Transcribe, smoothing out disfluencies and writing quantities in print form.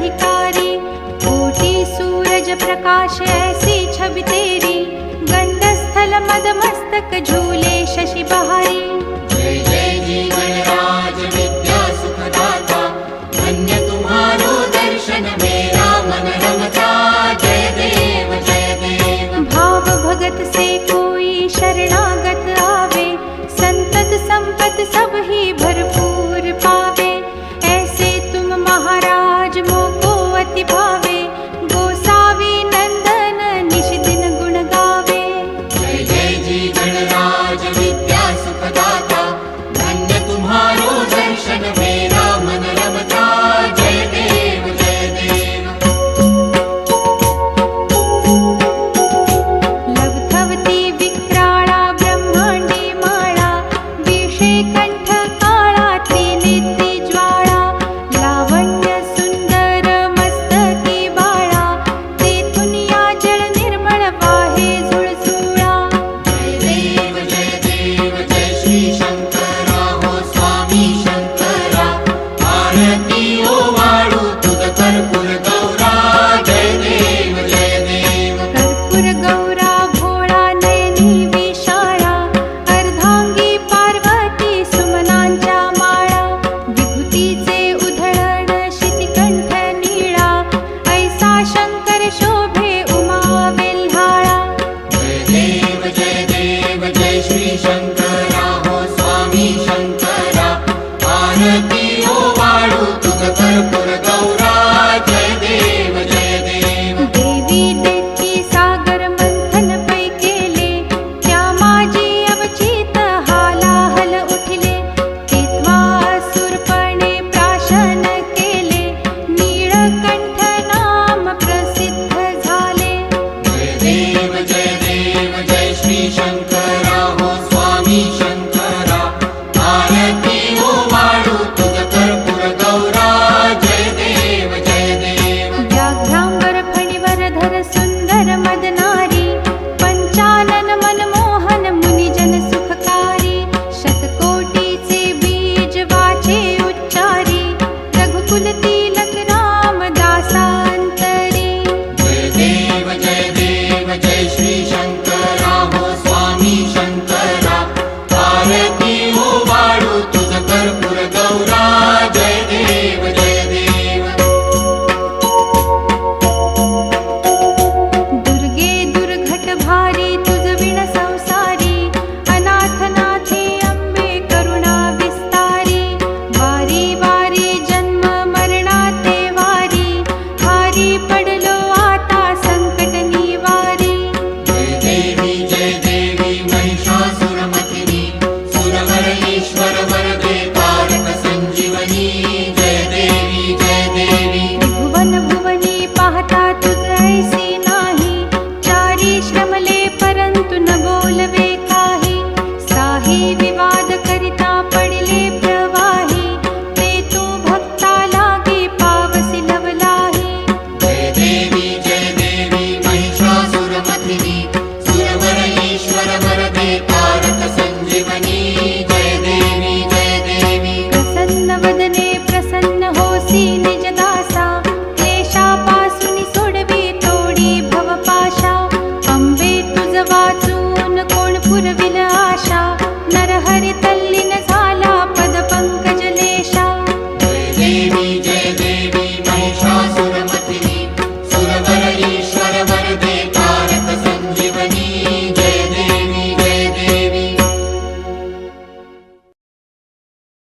अधिकारी। कोटि सूरज प्रकाश ऐसी छवि तेरी, गंड स्थल मद मस्तक झूले शशि बहारी। जय जय जी गणराज विद्या सुखदाता, धन्य तुम्हारो दर्शन मेरा मन रमता। जय देव जय देव। भाव भगत से कोई शरणागत आवे, संतत संपत सब ही भरपूर पावे। ऐसे तुम महाराज मोको अति भावे, गोसावी नंदन निश दिन गुण गावे। जय जय जी गणराज विद्या सुखदाता, धन्य तुम्हारो दर्शन मेरा मन रमता। जय देव जय देव। लवथवती विक्राळा ब्रह्मांडी माळा, विषे कंठ काळा त्रिनेत्री ज्वाळा। लावण्य सुंदर मस्तकी बाळा, तेथून या जळ निर्मळ वाहे झुळझुळा। जय देव जय श्री शंकरा हो स्वामी शंकरा, आरती ओवाळू तुझ कर्पूर गौरा। जय देव जय देव। कर्पूर गौरा भोळा नयनी विशाळा, अर्धांगी पार्वती सुमनांच्या माळा। विभूतीचे उधळण शितिकंठ नीळा, ऐसा शंकर शोभे उमा वेल्हाळा। जय देव जय श्री शंकरा हो स्वामी शंकरा, आरती ओवाळू तुझ कर्पूर गौरा। जय देव जय देव। देवी देती सागर मंथन पै केले, त्या माझी अवचित हालाहल उठले। तेव्हा असुरपणे प्राशन केले, नीळकंठ नाम प्रसिद्ध झाले। जय देव जय श्री शंकरा हो स्वामी शंकरा, आरती ओवाळू तुझ कर्पूर गौरा। जय देव जय देव। व्याघ्रांबर फणीवर धर सुंदर मदनारी, पंचानन मनमोहन मुनिजन सुखकारी। शतकोटीचे बीज वाचे उच्चारी, रघुकुल तिलक रामदासांतरी। जय देव जय श्री शंकरा हो स्वामी शंकरा, आरती ओवाळू तुझ कर्पूर गौरा। जय देव जय देव। दुर्गे दुर्घट भारी तुझ विण संसारी, अनाथनाथे अंबे करुणा विस्तारी। वारी वारी जन्म मरणाते वारी, हारी पडलो आता संकट निवारी। जय देवी महिषासुरमर्दिनी, सुरवर ईश्वर वरदे तारक संजीवनी। जय देवी जय देवी। भुवन भुवनी पाहता तुझ ऐसी नाही, चारी श्रमले परंतु न बोलवे काही। साही विवाद करिता पडले प्रवाही, ते तू भक्ता लागी पावसी लवलाही। जय देवी महिषासुरमर्दिनी, सुरवर ईश्वर वरदे तारक संजीवनी। जय देवी। प्रसन्न वदने प्रसन्न होसी निज दासा, क्लेशापासून सोडवी तोडी भवपाशा। अंबे तुझ वाचून कोण पुरविल आशा, नरहरी तल्लीन झाला पद पंकज लेशा। जय देवी